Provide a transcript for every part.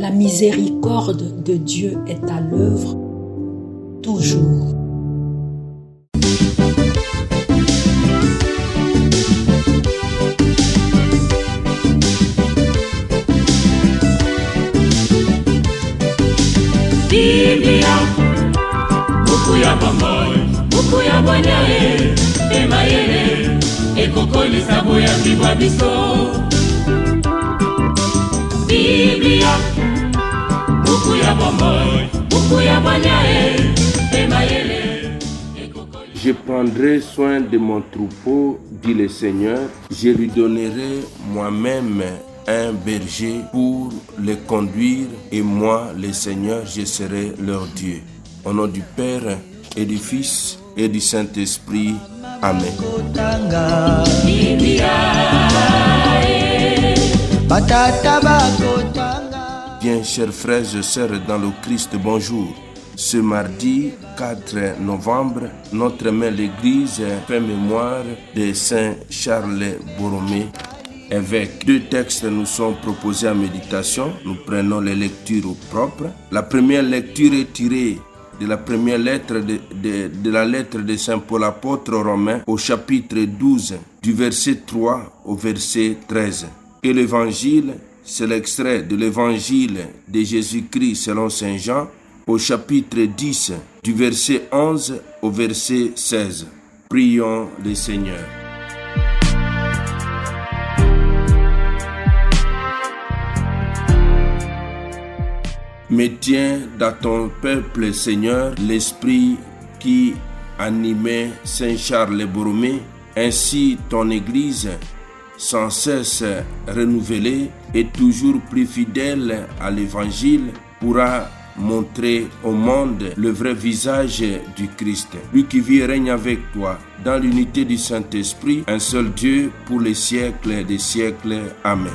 La miséricorde de Dieu est à l'œuvre toujours. Biblia, buku ya bomoi, buku ya bonyae, emayele, ekokoli sabo ya bibwa biso. Biblia, buku ya bomoi, buku ya bonyae, emayele, ekokoli. Je prendrai soin de mon troupeau, dit le Seigneur. Je lui donnerai moi-même un berger pour les conduire, et moi, le Seigneur, je serai leur Dieu. Au nom du Père et du Fils et du Saint-Esprit. Amen. Bien, chers frères et sœurs dans le Christ, bonjour. Ce mardi 4 novembre, notre mère l'Église fait mémoire de Saint Charles Borromée, évêque. Deux textes nous sont proposés à méditation. Nous prenons les lectures propres. La première lecture est tirée de la première lettre de la lettre de Saint Paul apôtre aux Romains au chapitre 12 du verset 3 au verset 13. Et l'évangile, c'est l'extrait de l'évangile de Jésus-Christ selon Saint Jean au chapitre 10 du verset 11 au verset 16. Prions le Seigneur. Mais tiens dans ton peuple, Seigneur, l'esprit qui animait Saint Charles Borromée, ainsi ton Église, sans cesse renouvelée et toujours plus fidèle à l'Évangile, pourra montrer au monde le vrai visage du Christ. Lui qui vit et règne avec toi dans l'unité du Saint-Esprit, un seul Dieu pour les siècles des siècles. Amen.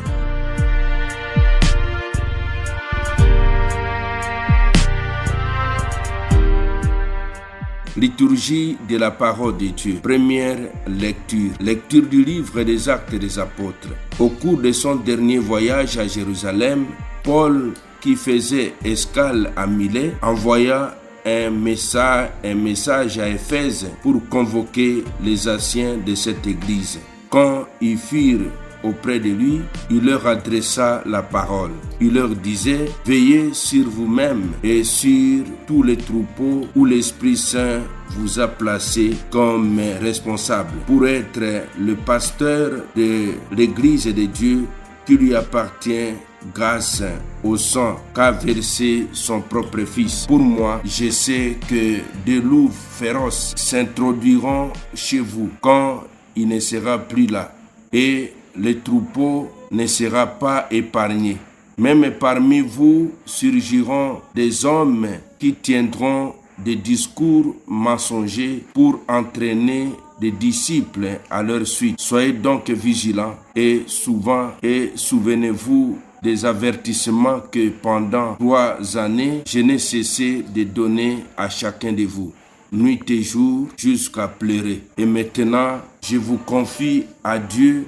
Liturgie de la parole de Dieu. Première lecture. Lecture du livre des Actes des Apôtres. Au cours de son dernier voyage à Jérusalem, Paul, qui faisait escale à Milet, envoya un message à Éphèse pour convoquer les anciens de cette église. Quand ils furent auprès de lui, il leur adressa la parole. Il leur disait: veillez sur vous-même et sur tous les troupeaux où l'Esprit Saint vous a placé comme responsable pour être le pasteur de l'Église de Dieu qui lui appartient grâce au sang qu'a versé son propre Fils. Pour moi, je sais que des loups féroces s'introduiront chez vous quand il ne sera plus là, et le troupeau ne sera pas épargné. Même parmi vous surgiront des hommes qui tiendront des discours mensongers pour entraîner des disciples à leur suite. Soyez donc vigilants et souvenez-vous des avertissements que pendant 3 années, je n'ai cessé de donner à chacun de vous, nuit et jour, jusqu'à pleurer. Et maintenant, je vous confie à Dieu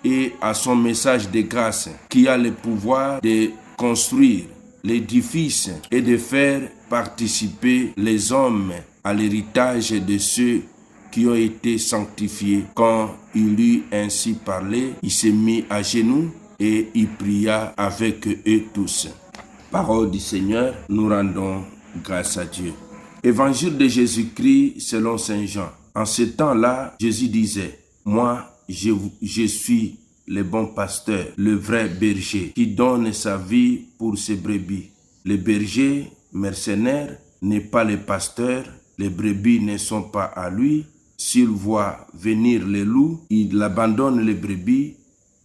et à son message de grâce qui a le pouvoir de construire l'édifice et de faire participer les hommes à l'héritage de ceux qui ont été sanctifiés. Quand il eut ainsi parlé, il s'est mis à genoux et il pria avec eux tous. Parole du Seigneur, nous rendons grâce à Dieu. Évangile de Jésus-Christ selon Saint Jean. En ce temps-là, Jésus disait: moi, je suis le bon pasteur, le vrai berger, qui donne sa vie pour ses brebis. Le berger mercenaire n'est pas le pasteur, les brebis ne sont pas à lui. S'il voit venir les loups, il abandonne les brebis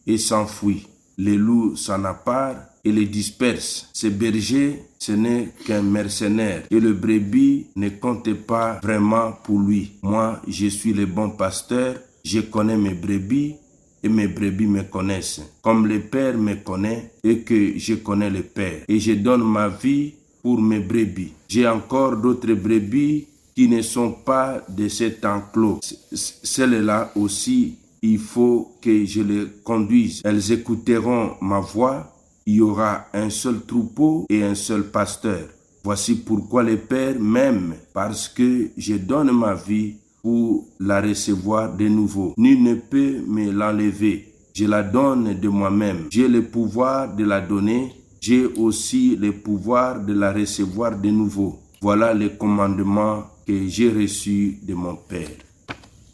et s'enfuit. Les loups s'en accaparent et les dispersent. Ce berger, ce n'est qu'un mercenaire et le brebis ne compte pas vraiment pour lui. Moi, je suis le bon pasteur, je connais mes brebis et mes brebis me connaissent, comme le Père me connaît et que je connais le Père. Et je donne ma vie pour mes brebis. J'ai encore d'autres brebis qui ne sont pas de cet enclos. Celles-là aussi, il faut que je les conduise. Elles écouteront ma voix il y aura un seul troupeau et un seul pasteur. Voici pourquoi le Père m'aime, parce que je donne ma vie pour la recevoir de nouveau. Nul ne peut me l'enlever. Je la donne de moi-même. J'ai le pouvoir de la donner. J'ai aussi le pouvoir de la recevoir de nouveau. Voilà le commandement que j'ai reçu de mon Père.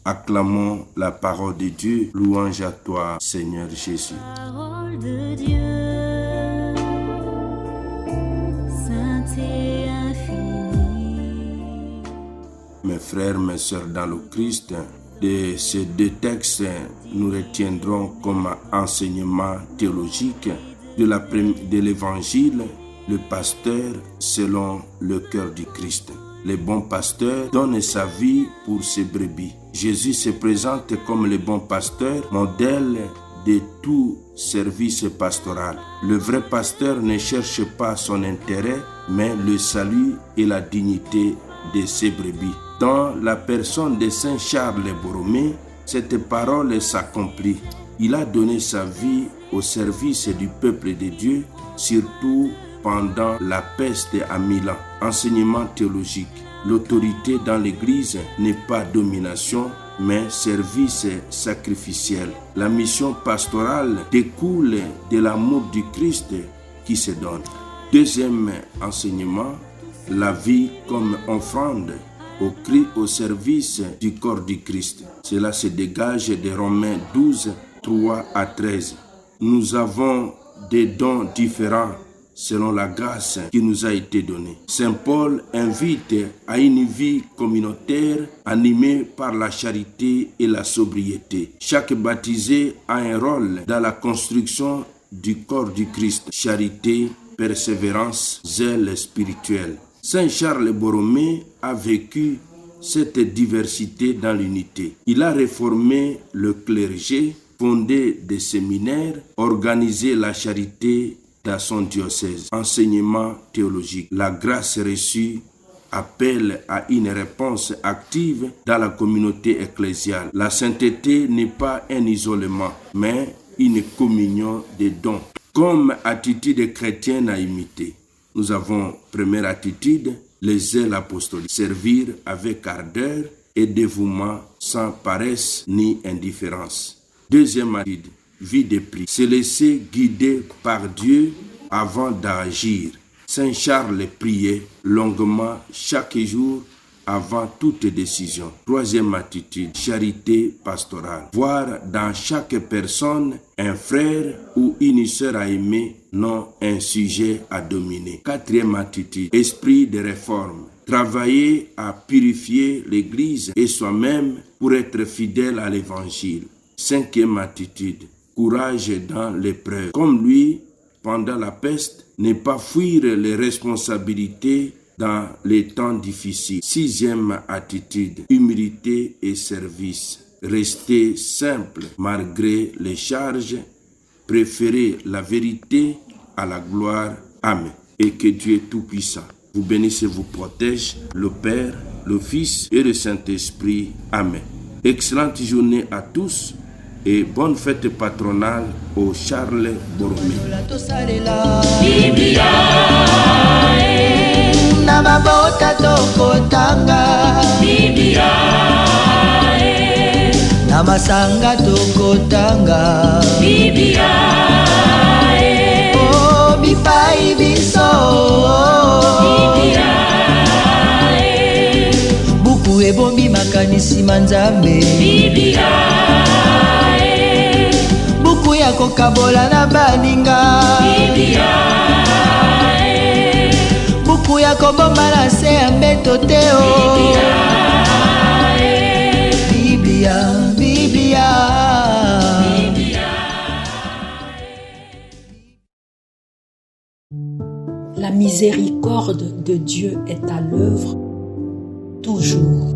Acclamons la parole de Dieu. Louange à toi, Seigneur Jésus. Parole de Dieu, sainte et infinie. Mes frères, mes sœurs dans le Christ, de ces deux textes, nous retiendrons comme enseignement théologique de l'évangile, le pasteur selon le cœur du Christ. Le bon pasteur donne sa vie pour ses brebis. Jésus se présente comme le bon pasteur, modèle de tout service pastoral. Le vrai pasteur ne cherche pas son intérêt, mais le salut et la dignité de ses brebis. Dans la personne de Saint Charles Borromée, cette parole s'accomplit. Il a donné sa vie au service du peuple de Dieu, surtout pendant la peste à Milan. Enseignement théologique. L'autorité dans l'Église n'est pas domination, mais service sacrificiel. La mission pastorale découle de l'amour du Christ qui se donne. Deuxième enseignement, la vie comme offrande au service du corps du Christ. Cela se dégage de Romains 12, 3 à 13. Nous avons des dons différents selon la grâce qui nous a été donnée. Saint Paul invite à une vie communautaire animée par la charité et la sobriété. Chaque baptisé a un rôle dans la construction du corps du Christ. Charité, persévérance, zèle spirituel. Saint Charles Borromée a vécu cette diversité dans l'unité. Il a réformé le clergé, fondé des séminaires, organisé la charité dans son diocèse. Enseignement théologique. La grâce reçue appelle à une réponse active dans la communauté ecclésiale. La sainteté n'est pas un isolement, mais une communion des dons. Comme attitude chrétienne à imiter, nous avons, première attitude, les zèles apostoliques. Servir avec ardeur et dévouement sans paresse ni indifférence. Deuxième attitude, vie de prière. Se laisser guider par Dieu avant d'agir. Saint Charles priait longuement chaque jour avant toute décision. Troisième attitude, charité pastorale. Voir dans chaque personne un frère ou une sœur à aimer, non un sujet à dominer. Quatrième attitude, esprit de réforme. Travailler à purifier l'Église et soi-même pour être fidèle à l'Évangile. Cinquième attitude, courage dans l'épreuve. Comme lui, pendant la peste, ne pas fuir les responsabilités dans les temps difficiles. Sixième attitude, humilité et service. Rester simple malgré les charges. Préférer la vérité à la gloire. Amen. Et que Dieu Tout-Puissant vous bénisse et vous protège, le Père, le Fils et le Saint-Esprit. Amen. Excellente journée à tous et bonne fête patronale au Charles Borromée. Na mabota tokotanga Biblia, na masanga tokotanga Biblia, oh bipai biso Biblia, buku ebombi makanisi manzambe Biblia, buku ya kokabola na baninga Biblia, buku ya kobomba na se ya mbeto te o Biblia, Biblia. La miséricorde de Dieu est à l'œuvre toujours.